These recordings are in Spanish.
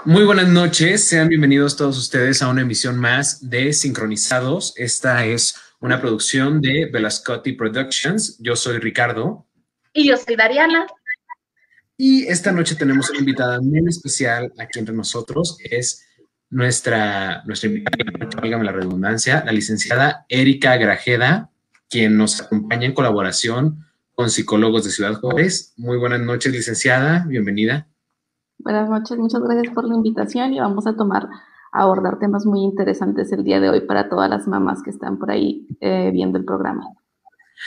Muy buenas noches, sean bienvenidos todos ustedes a una emisión más de Sincronizados. Esta es una producción de Velascotti Productions. Yo soy Ricardo. Y yo soy Dariana. Y esta noche tenemos una invitada muy especial aquí entre nosotros. Es nuestra invitada, dígame la redundancia, la licenciada Erika Grajeda, quien nos acompaña en colaboración con psicólogos de Ciudad Juárez. Muy buenas noches, licenciada. Bienvenida. Buenas noches, muchas gracias por la invitación y vamos a abordar temas muy interesantes el día de hoy para todas las mamás que están por ahí viendo el programa.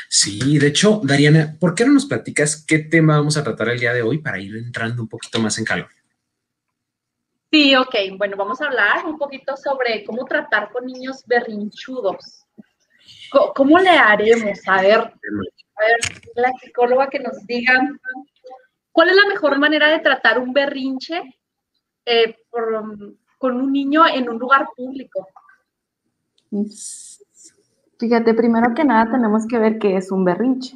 Sí, de hecho, Dariana, ¿por qué no nos platicas qué tema vamos a tratar el día de hoy para ir entrando un poquito más en calor? Sí, ok. Bueno, vamos a hablar un poquito sobre cómo tratar con niños berrinchudos. ¿Cómo le haremos? A ver, la psicóloga que nos diga cuál es la mejor manera de tratar un berrinche con un niño en un lugar público. Fíjate, primero que nada tenemos que ver qué es un berrinche.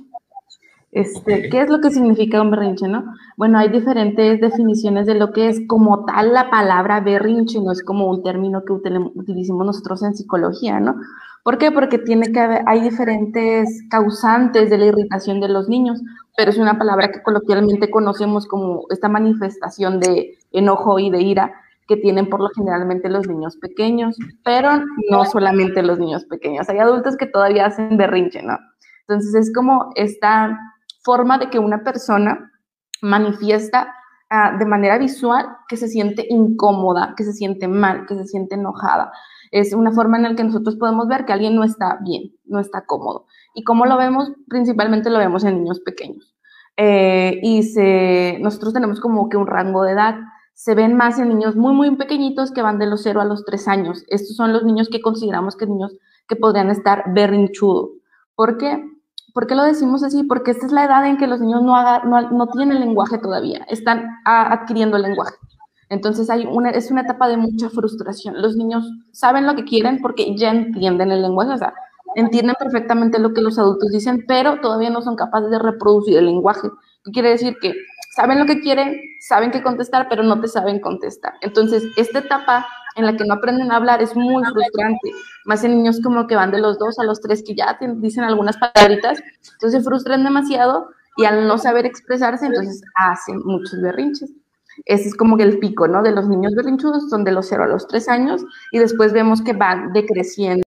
Okay. ¿Qué es lo que significa un berrinche, no? Bueno, hay diferentes definiciones de lo que es como tal la palabra berrinche, no es como un término que utilicemos nosotros en psicología, ¿no? ¿Por qué? Porque hay diferentes causantes de la irritación de los niños, pero es una palabra que coloquialmente conocemos como esta manifestación de enojo y de ira que tienen por lo generalmente los niños pequeños, pero no solamente los niños pequeños, hay adultos que todavía hacen berrinche, ¿no? Entonces es como esta forma de que una persona manifiesta de manera visual que se siente incómoda, que se siente mal, que se siente enojada. Es una forma en la que nosotros podemos ver que alguien no está bien, no está cómodo. ¿Y cómo lo vemos? Principalmente lo vemos en niños pequeños. Nosotros tenemos como que un rango de edad. Se ven más en niños muy, muy pequeñitos que van de los 0 a los 3 años. Estos son los niños que consideramos que niños que podrían estar berrinchudos. ¿Por qué? ¿Por qué lo decimos así? Porque esta es la edad en que los niños no tienen lenguaje todavía, están adquiriendo el lenguaje. Entonces es una etapa de mucha frustración. Los niños saben lo que quieren porque ya entienden el lenguaje, o sea, entienden perfectamente lo que los adultos dicen, pero todavía no son capaces de reproducir el lenguaje. ¿Qué quiere decir? Que saben lo que quieren, saben qué contestar, pero no te saben contestar. Entonces, esta etapa en la que no aprenden a hablar es muy frustrante, más en niños como que van de los 2 a los 3 que ya dicen algunas palabritas, entonces se frustran demasiado y al no saber expresarse, entonces hacen muchos berrinches. Ese es como que el pico, ¿no? De los niños berrinchudos son de los 0 a los 3 años y después vemos que van decreciendo.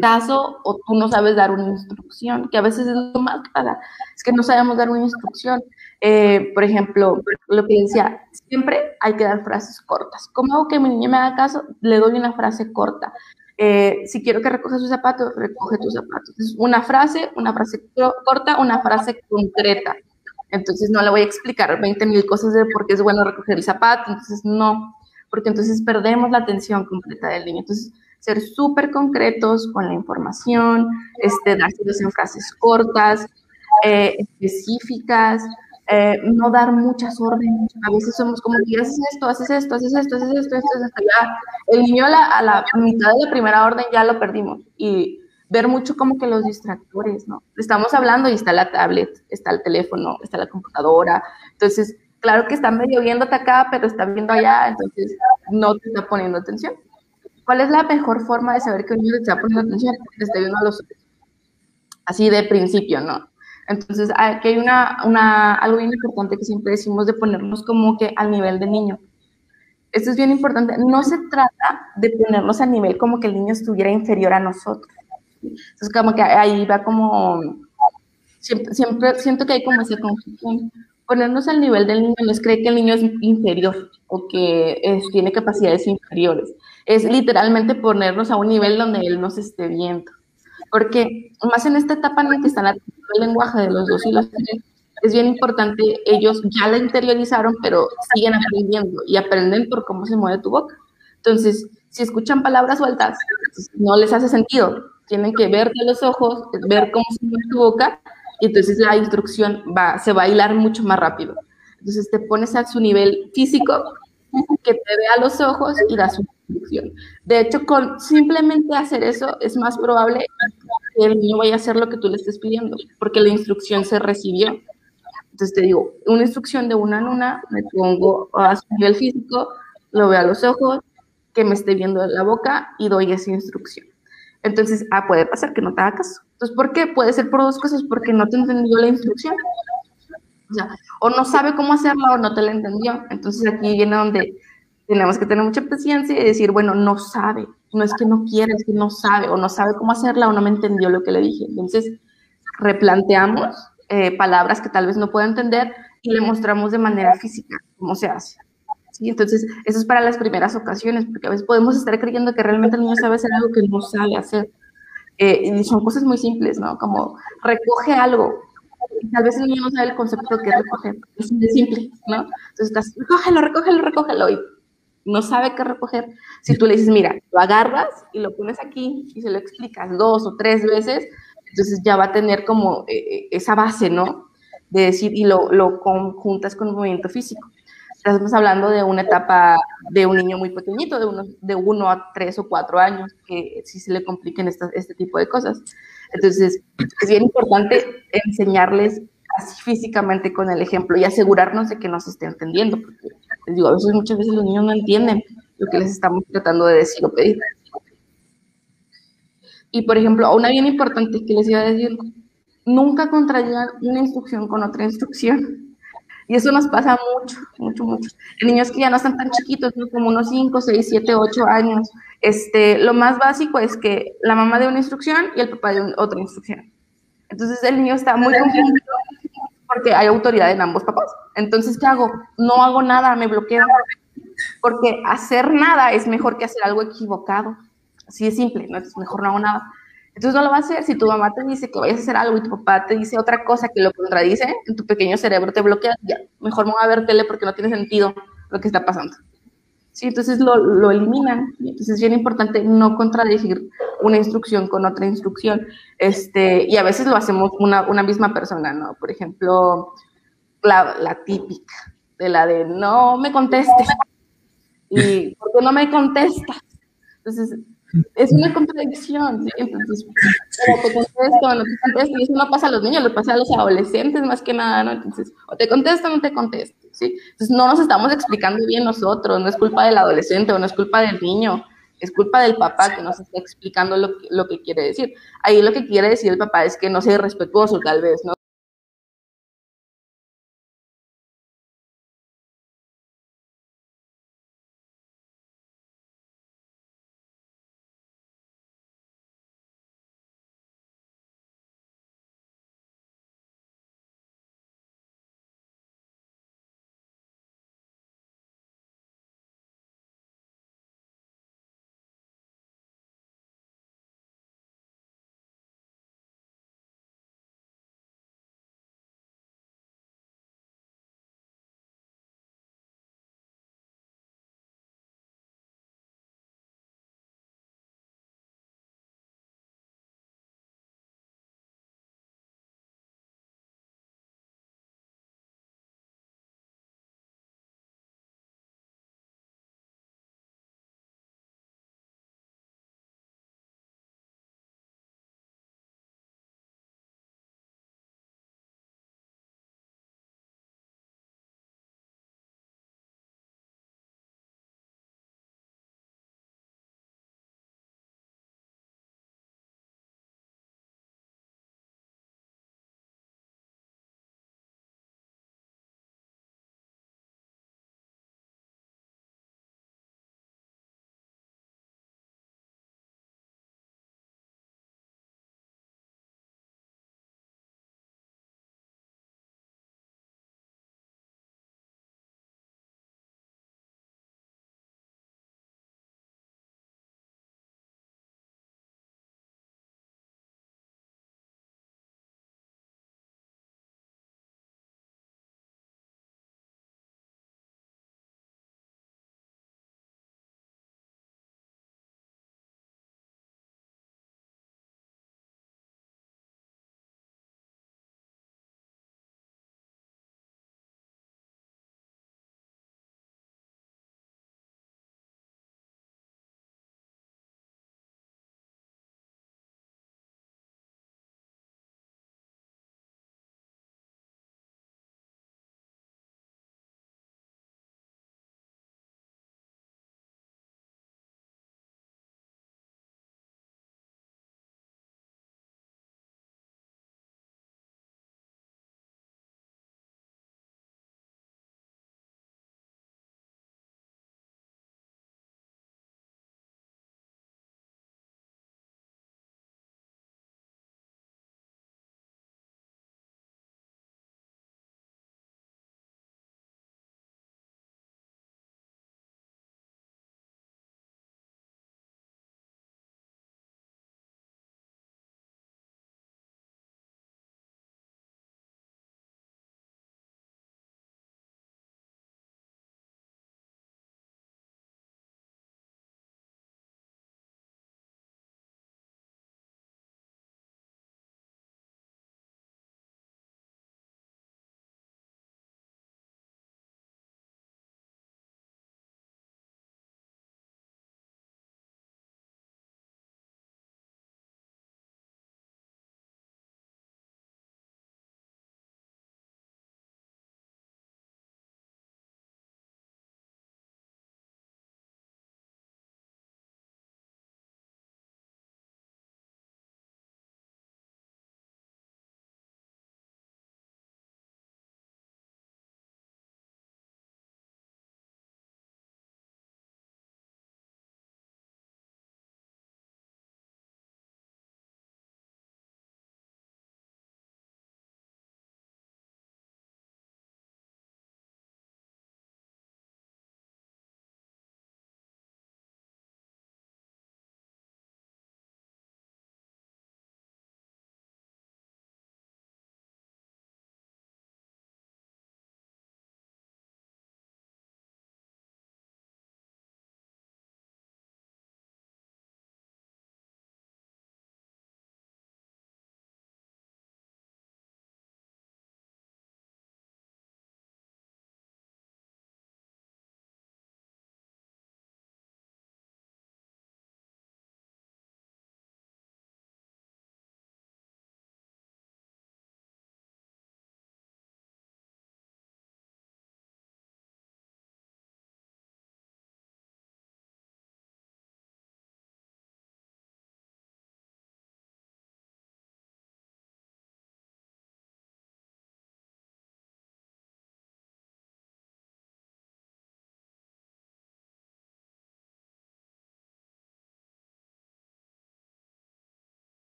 caso o tú no sabes dar una instrucción, que a veces es lo más cara, es que no sabemos dar una instrucción. Por ejemplo, lo que decía, siempre hay que dar frases cortas. ¿Cómo hago que mi niño me haga caso? Le doy una frase corta. Si quiero que recoja sus zapatos, recoge tus zapatos. Es una frase corta, una frase concreta. Entonces no le voy a explicar 20,000 cosas de por qué es bueno recoger el zapato, entonces no, porque entonces perdemos la atención completa del niño. Entonces, ser súper concretos con la información, dárselos en frases cortas, específicas, no dar muchas órdenes. A veces somos como que haces esto, haces esto, haces esto, haces esto, esto, esto, ya. El niño a la mitad de la primera orden ya lo perdimos. Y ver mucho como que los distractores, ¿no? Estamos hablando y está la tablet, está el teléfono, está la computadora. Entonces, claro que está medio viéndote acá, pero está viendo allá, entonces no te está poniendo atención. ¿Cuál es la mejor forma de saber que un niño te está poniendo atención? Te está viendo a los ojos. Así de principio, ¿no? Entonces, aquí hay algo bien importante que siempre decimos de ponernos como que al nivel del niño. Esto es bien importante. No se trata de ponernos al nivel como que el niño estuviera inferior a nosotros. Entonces, como que ahí va como... Siempre siento que hay como esa confusión. Ponernos al nivel del niño no es creer que el niño es inferior o que tiene capacidades inferiores. Es literalmente ponernos a un nivel donde él nos esté viendo. Porque más en esta etapa en la que están aprendiendo el lenguaje de los 2 y los 3, es bien importante, ellos ya la interiorizaron, pero siguen aprendiendo y aprenden por cómo se mueve tu boca. Entonces, si escuchan palabras sueltas, no les hace sentido. Tienen que verte a los ojos, ver cómo se mueve tu boca, y entonces la instrucción se va a hilar mucho más rápido. Entonces te pones a su nivel físico, que te vea a los ojos y da su instrucción. De hecho, con simplemente hacer eso es más probable que el niño vaya a hacer lo que tú le estés pidiendo, porque la instrucción se recibió. Entonces te digo, una instrucción de una en una, me pongo a su nivel físico, lo veo a los ojos, que me esté viendo la boca y doy esa instrucción. Entonces, puede pasar que no te haga caso. Entonces, ¿por qué? Puede ser por 2 cosas, porque no te entendió la instrucción. O sea, o no sabe cómo hacerla o no te la entendió. Entonces, aquí viene donde tenemos que tener mucha paciencia y decir, bueno, no sabe, no es que no quiere, es que no sabe, o no sabe cómo hacerla o no me entendió lo que le dije. Entonces, replanteamos palabras que tal vez no pueda entender y le mostramos de manera física cómo se hace. ¿Sí? Entonces, eso es para las primeras ocasiones, porque a veces podemos estar creyendo que realmente el niño sabe hacer algo que no sabe hacer. Y son cosas muy simples, ¿no? Como recoge algo. Tal vez el niño no sabe el concepto de qué recoger. Es muy simple, ¿no? Entonces estás, recógelo, recógelo, recógelo. Y no sabe qué recoger. Si tú le dices, mira, lo agarras y lo pones aquí y se lo explicas 2 o 3 veces, entonces ya va a tener como esa base, ¿no? De decir, y lo conjuntas con un movimiento físico. Estamos hablando de una etapa de un niño muy pequeñito, de 1 a 3 o 4 años, que sí se le compliquen este tipo de cosas. Entonces, es bien importante enseñarles así físicamente con el ejemplo y asegurarnos de que nos esté entendiendo, porque les digo, a veces, muchas veces los niños no entienden lo que les estamos tratando de decir o pedir. Y, por ejemplo, una bien importante que les iba a decir, nunca contradigan una instrucción con otra instrucción. Y eso nos pasa mucho, mucho, mucho. En niños que ya no están tan chiquitos, ¿no? Como unos 5, 6, 7, 8 años. Lo más básico es que la mamá dé una instrucción y el papá dé otra instrucción. Entonces el niño está muy confundido porque hay autoridad en ambos papás. Entonces, ¿qué hago? No hago nada, me bloqueo. Porque hacer nada es mejor que hacer algo equivocado. Así de simple, ¿no? Entonces, mejor no hago nada. Entonces no lo va a hacer. Si tu mamá te dice que vayas a hacer algo y tu papá te dice otra cosa que lo contradice, en tu pequeño cerebro te bloquea. Ya, mejor me voy a ver tele porque no tiene sentido lo que está pasando. Sí, entonces lo eliminan. Entonces es bien importante no contradecir una instrucción con otra instrucción. Y a veces lo hacemos una misma persona, ¿no? Por ejemplo, la típica de la de no me contestes. ¿Y por qué no me contestas? Entonces, es una contradicción, ¿sí? Entonces, pero te contesto, no te contesto, y eso no pasa a los niños, lo pasa a los adolescentes más que nada, ¿no? Entonces, o te contesto o no te contesto, ¿sí? Entonces, no nos estamos explicando bien nosotros, no es culpa del adolescente o no es culpa del niño, es culpa del papá que nos está explicando lo que quiere decir. Ahí lo que quiere decir el papá es que no sea irrespetuoso, tal vez, ¿no?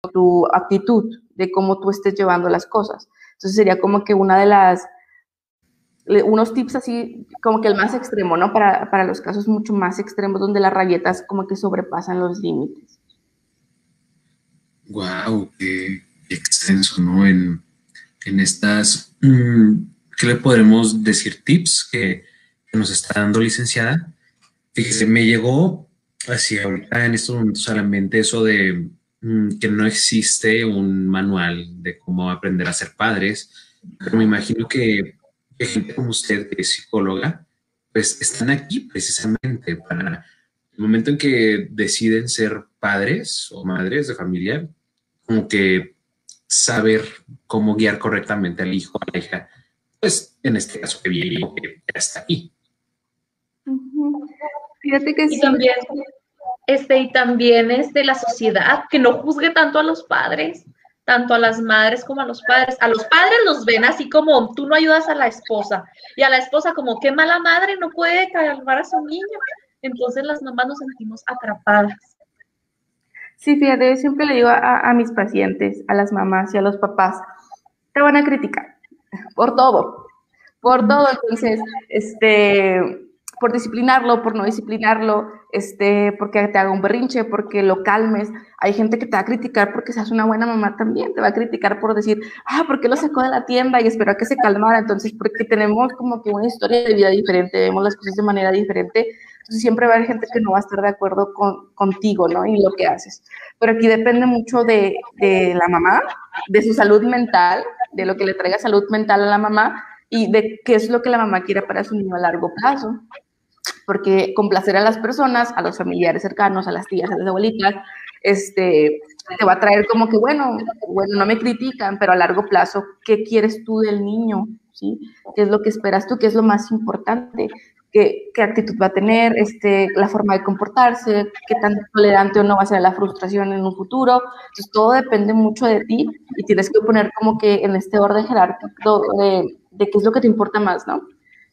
tu actitud, de cómo tú estés llevando las cosas. Entonces sería como que unos tips así, como que el más extremo, ¿no? Para los casos mucho más extremos donde las rayetas como que sobrepasan los límites. Wow, qué extenso, ¿no? En estas, ¿qué le podremos decir? Tips que nos está dando licenciada. Fíjese, me llegó así ahorita en estos momentos a la mente eso de que no existe un manual de cómo aprender a ser padres, pero me imagino que gente como usted, que es psicóloga, pues están aquí precisamente para el momento en que deciden ser padres o madres de familia, como que saber cómo guiar correctamente al hijo, a la hija, pues en este caso que viene, que ya está aquí. Fíjate que Y sí. también es de la sociedad, que no juzgue tanto a los padres, tanto a las madres como a los padres. A los padres los ven así como tú no ayudas a la esposa, y a la esposa como qué mala madre no puede calmar a su niño. Entonces las mamás nos sentimos atrapadas. Sí, fíjate, siempre le digo a mis pacientes, a las mamás y a los papás, te van a criticar por todo, entonces, por disciplinarlo, por no disciplinarlo, porque te haga un berrinche, porque lo calmes. Hay gente que te va a criticar porque seas una buena mamá también, te va a criticar por decir, ¿por qué lo sacó de la tienda y esperó a que se calmara? Entonces, porque tenemos como que una historia de vida diferente, vemos las cosas de manera diferente, entonces siempre va a haber gente que no va a estar de acuerdo contigo, ¿no? Y lo que haces. Pero aquí depende mucho de la mamá, de su salud mental, de lo que le traiga salud mental a la mamá, y de qué es lo que la mamá quiere para su niño a largo plazo. Porque complacer a las personas, a los familiares cercanos, a las tías, a las abuelitas, te va a traer como que, bueno, no me critican, pero a largo plazo, ¿qué quieres tú del niño? ¿Sí? ¿Qué es lo que esperas tú? ¿Qué es lo más importante? ¿Qué actitud va a tener? La forma de comportarse, qué tan tolerante o no va a ser a la frustración en un futuro. Entonces, todo depende mucho de ti y tienes que poner como que en este orden jerárquico de qué es lo que te importa más, ¿no?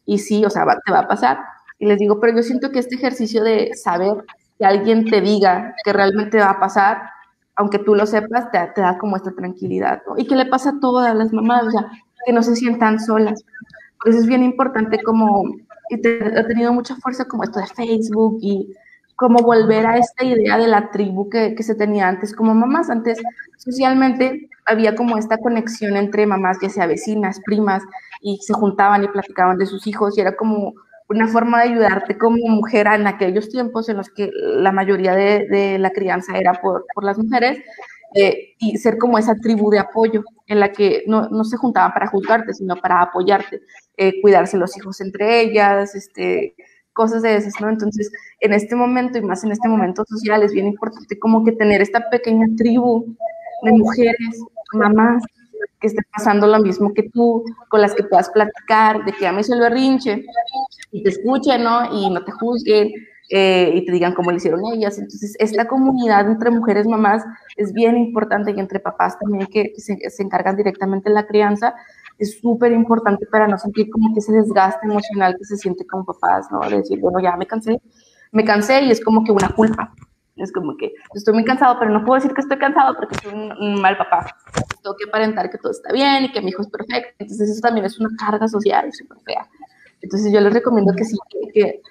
Y sí, o sea, te va a pasar. Y les digo, pero yo siento que este ejercicio de saber que alguien te diga que realmente va a pasar, aunque tú lo sepas, te da como esta tranquilidad, ¿no? Y que le pasa a todas las mamás, o sea, que no se sientan solas. Por eso es bien importante como, ha tenido mucha fuerza como esto de Facebook y como volver a esta idea de la tribu que se tenía antes como mamás. Antes, socialmente, había como esta conexión entre mamás, ya sea vecinas, primas, y se juntaban y platicaban de sus hijos, y era como una forma de ayudarte como mujer en aquellos tiempos en los que la mayoría de la crianza era por las mujeres, y ser como esa tribu de apoyo en la que no se juntaban para juzgarte, sino para apoyarte, cuidarse los hijos entre ellas, cosas de esas, ¿no? Entonces, en este momento, y más en este momento social, es bien importante como que tener esta pequeña tribu de mujeres, mamás, que estén pasando lo mismo que tú, con las que puedas platicar, de que ya me hizo el berrinche, y te escuchen, ¿no? Y no te juzguen, y te digan cómo le hicieron ellas. Entonces, esta comunidad entre mujeres mamás es bien importante, y entre papás también que se encargan directamente de la crianza, es súper importante para no sentir como que ese desgaste emocional que se siente como papás, ¿no? De decir, bueno, ya me cansé y es como que una culpa. Es como que estoy muy cansado, pero no puedo decir que estoy cansado porque soy un mal papá. Tengo que aparentar que todo está bien y que mi hijo es perfecto. Entonces eso también es una carga social súper fea. Entonces yo les recomiendo que sí, que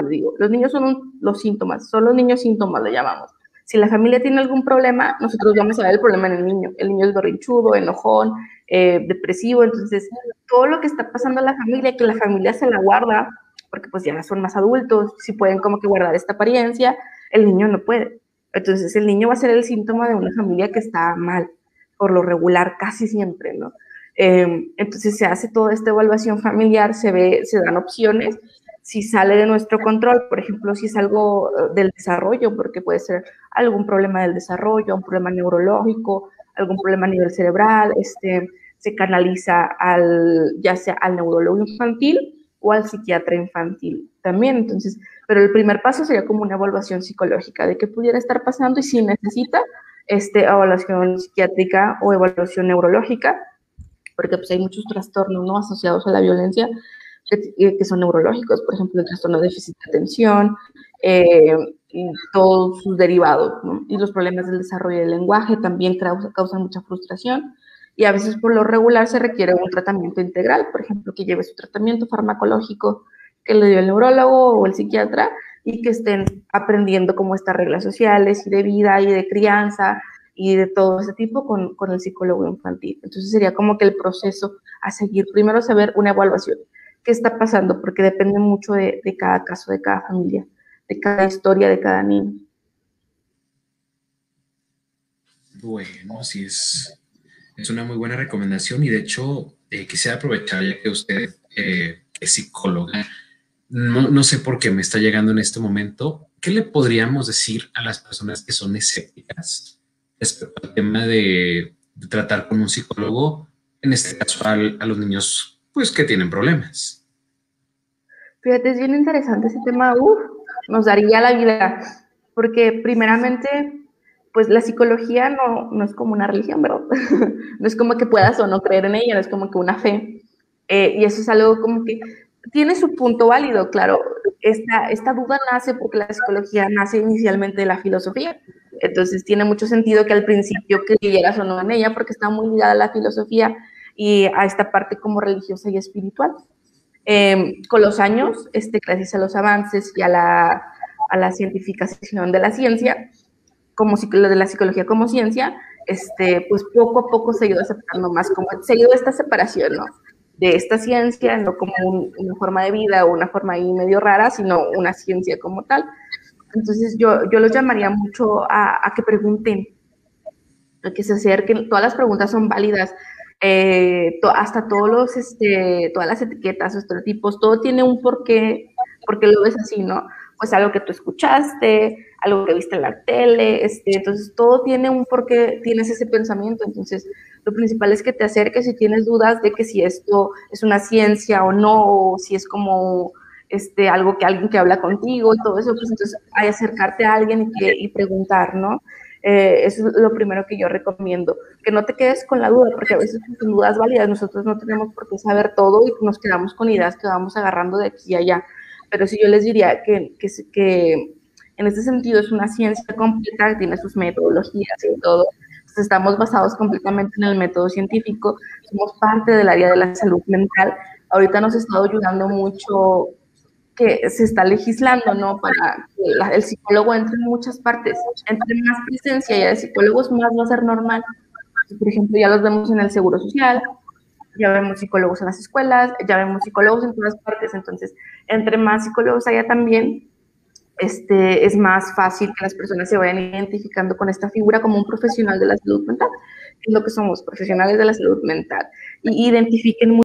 digo, los niños son los síntomas, son los niños síntomas, le llamamos. Si la familia tiene algún problema, nosotros vamos a ver el problema en el niño. El niño es berrinchudo, enojón, depresivo, entonces todo lo que está pasando en la familia, que la familia se la guarda, porque pues ya son más adultos, si pueden como que guardar esta apariencia, el niño no puede. Entonces el niño va a ser el síntoma de una familia que está mal, por lo regular, casi siempre, ¿no? Entonces se hace toda esta evaluación familiar, se dan opciones, si sale de nuestro control, por ejemplo, si es algo del desarrollo, porque puede ser algún problema del desarrollo, un problema neurológico, algún problema a nivel cerebral, se canaliza ya sea al neurólogo infantil o al psiquiatra infantil también. Entonces, pero el primer paso sería como una evaluación psicológica de qué pudiera estar pasando y si necesita evaluación psiquiátrica o evaluación neurológica, porque pues hay muchos trastornos, ¿no?, asociados a la violencia que son neurológicos, por ejemplo, el trastorno de déficit de atención, y todos sus derivados, ¿no? Y los problemas del desarrollo del lenguaje también causan mucha frustración, y a veces por lo regular se requiere un tratamiento integral, por ejemplo, que lleve su tratamiento farmacológico que le dio el neurólogo o el psiquiatra, y que estén aprendiendo como estas reglas sociales y de vida y de crianza y de todo ese tipo con el psicólogo infantil. Entonces sería como que el proceso a seguir, primero saber una evaluación, qué está pasando, porque depende mucho de cada caso, de cada familia, de cada historia, de cada niño. Bueno, sí es una muy buena recomendación y de hecho quisiera aprovechar ya que usted es psicóloga, no sé por qué me está llegando en este momento, ¿qué le podríamos decir a las personas que son escépticas respecto al tema de tratar con un psicólogo, en este caso a los niños pues que tienen problemas? Fíjate, es bien interesante ese tema, nos daría la vida, porque primeramente, pues la psicología no es como una religión, ¿verdad? No es como que puedas o no creer en ella, no es como que una fe, y eso es algo como que tiene su punto válido, claro. Esta duda nace porque la psicología nace inicialmente de la filosofía, entonces tiene mucho sentido que al principio creyeras o no en ella, porque está muy ligada a la filosofía y a esta parte como religiosa y espiritual. Con los años, gracias a los avances y a la cientificación de la ciencia, como de la psicología como ciencia, pues poco a poco se ha ido aceptando más, como se ha ido esta separación, ¿no?, de esta ciencia, no como una forma de vida o una forma ahí medio rara, sino una ciencia como tal. Entonces yo los llamaría mucho a que pregunten, a que se acerquen, todas las preguntas son válidas, hasta todas las etiquetas, estereotipos, todo tiene un porqué, porque lo ves así, ¿no? Pues algo que tú escuchaste, algo que viste en la tele, entonces todo tiene un porqué, tienes ese pensamiento. Entonces lo principal es que te acerques si tienes dudas de que si esto es una ciencia o no, o si es como algo que alguien que habla contigo y todo eso, pues entonces hay acercarte a alguien y preguntar, ¿no? Eso es lo primero que yo recomiendo, que no te quedes con la duda, porque a veces son dudas válidas, nosotros no tenemos por qué saber todo y nos quedamos con ideas que vamos agarrando de aquí y allá, pero sí yo les diría que en este sentido es una ciencia completa, que tiene sus metodologías y todo, entonces estamos basados completamente en el método científico, somos parte del área de la salud mental. Ahorita nos ha estado ayudando mucho que se está legislando, ¿no?, para que el psicólogo entre en muchas partes. Entre más presencia haya de psicólogos, más va a ser normal. Por ejemplo, ya los vemos en el Seguro Social, ya vemos psicólogos en las escuelas, ya vemos psicólogos en todas partes. Entonces, entre más psicólogos haya también, es más fácil que las personas se vayan identificando con esta figura como un profesional de la salud mental, que es lo que somos, profesionales de la salud mental, y identifiquen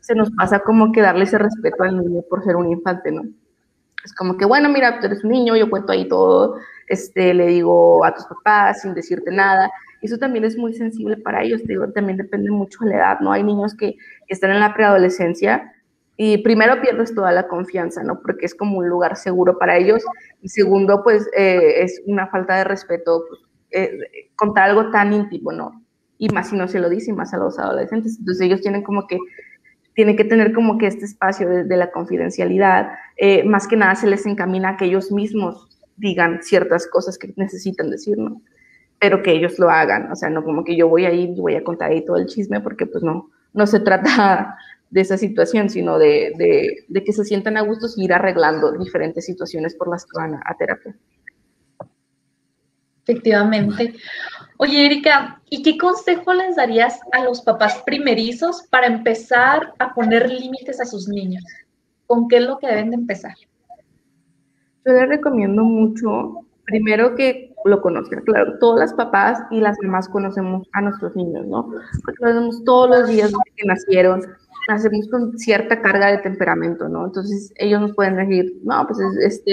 se nos pasa como que darle ese respeto al niño por ser un infante, ¿no? Es como que, bueno, mira, tú eres un niño, yo cuento ahí todo, le digo a tus papás sin decirte nada. Eso también es muy sensible para ellos, te digo, también depende mucho de la edad, ¿no? Hay niños que están en la preadolescencia y primero pierdes toda la confianza, ¿no? Porque es como un lugar seguro para ellos. Y segundo, pues es una falta de respeto pues, contar algo tan íntimo, ¿no? Y más si no se lo dice, y más a los adolescentes. Entonces ellos tienen que tener como que este espacio de la confidencialidad. Más que nada se les encamina a que ellos mismos digan ciertas cosas que necesitan decir, ¿no? Pero que ellos lo hagan, o sea, no como que yo voy a ir y voy a contar ahí todo el chisme, porque pues no se trata de esa situación, sino de que se sientan a gusto y ir arreglando diferentes situaciones por las que van a terapia. Efectivamente. Oye, Erika, ¿y qué consejo les darías a los papás primerizos para empezar a poner límites a sus niños? ¿Con qué es lo que deben de empezar? Yo les recomiendo mucho, primero que lo conozcan, claro, todas las papás y las mamás conocemos a nuestros niños, ¿no? Porque lo vemos todos los días desde que nacieron, nacemos con cierta carga de temperamento, ¿no? Entonces ellos nos pueden decir, no, pues es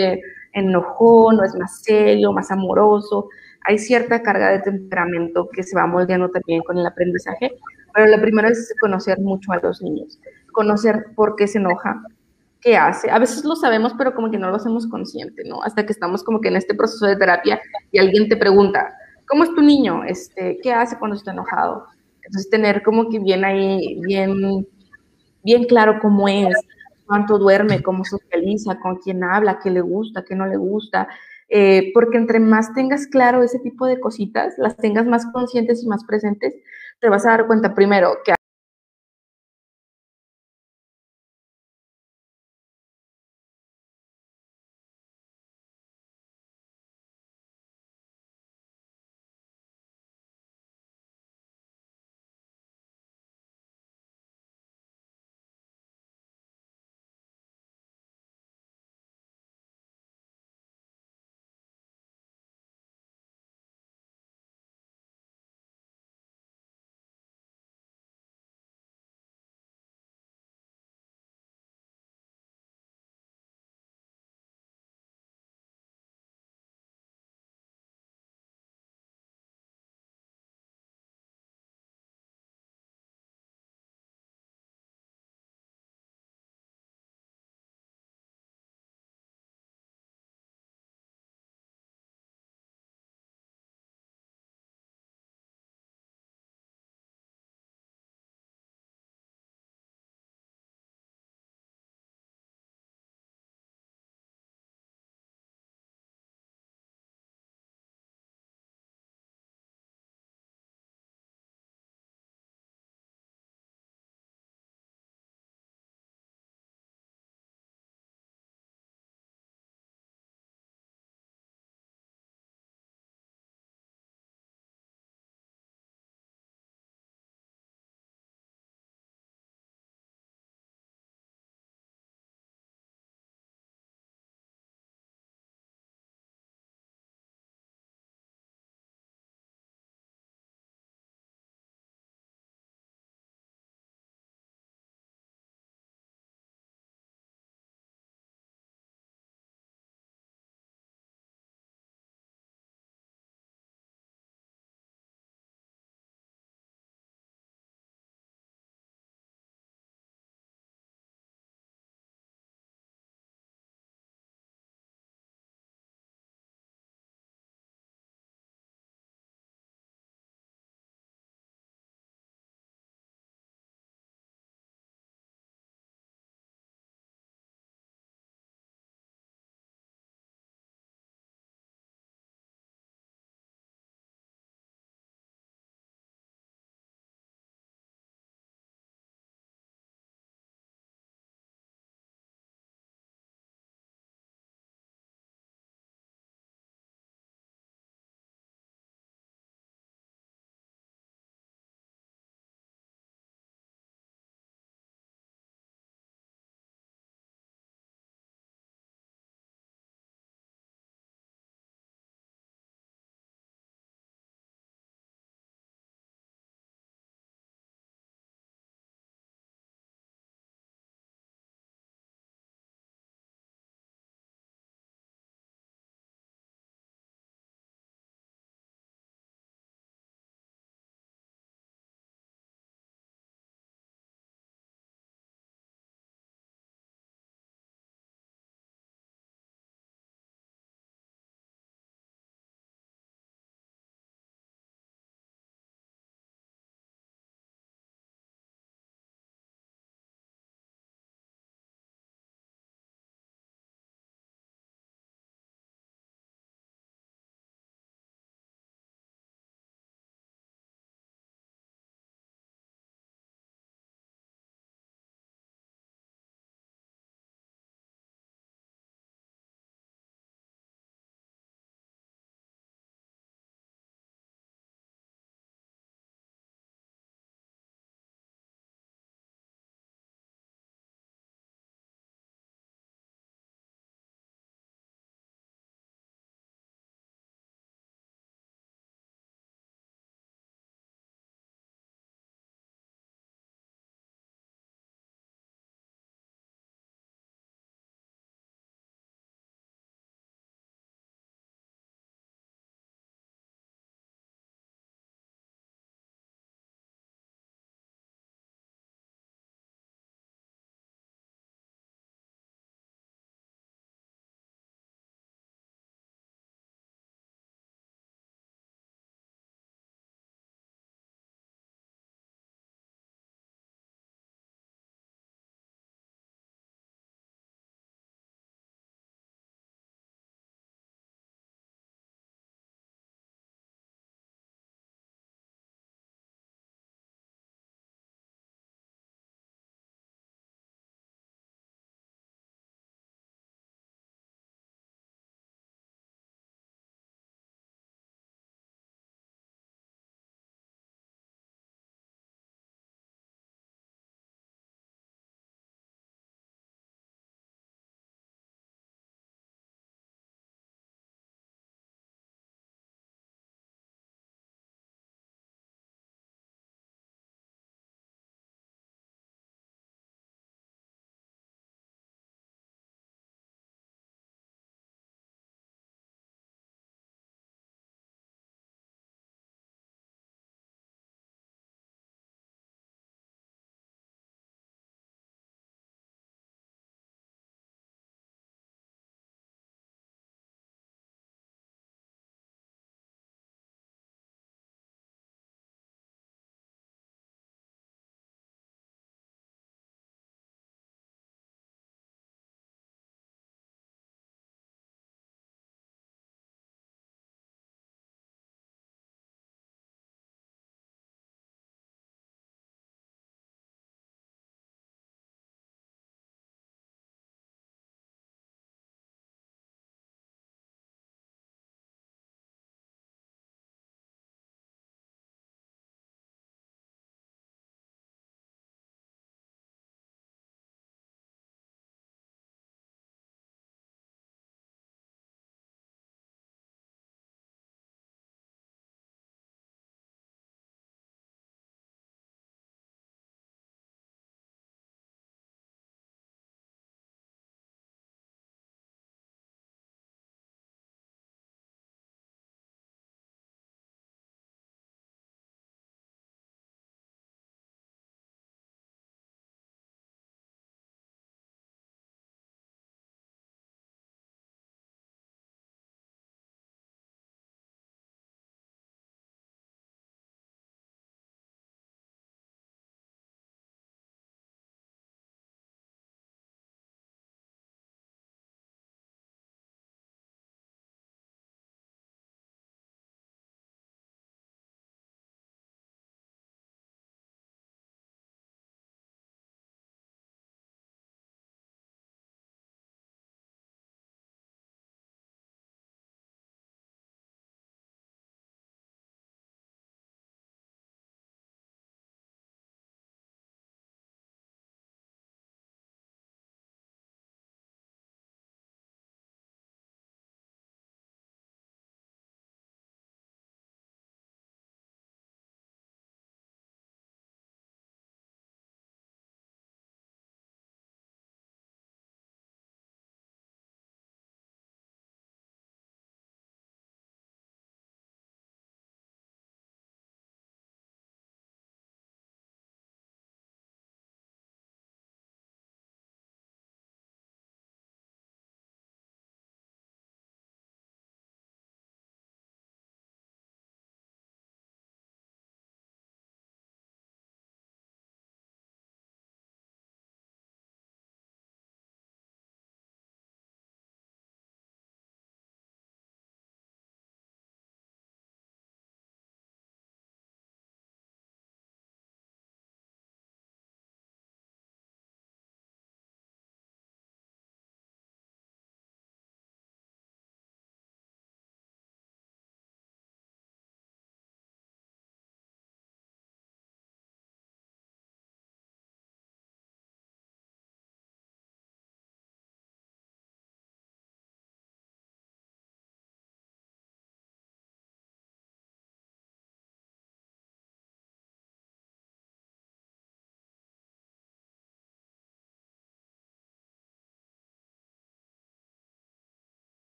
enojón, no es más serio, más amoroso. Hay cierta carga de temperamento que se va moldeando también con el aprendizaje, pero lo primero es conocer mucho a los niños, conocer por qué se enoja, qué hace. A veces lo sabemos, pero como que no lo hacemos consciente, ¿no? Hasta que estamos como que en este proceso de terapia y alguien te pregunta, ¿cómo es tu niño? ¿Qué hace cuando está enojado? Entonces tener como que bien ahí, bien claro cómo es, cuánto duerme, cómo socializa, con quién habla, qué le gusta, qué no le gusta, porque entre más tengas claro ese tipo de cositas, las tengas más conscientes y más presentes, te vas a dar cuenta primero que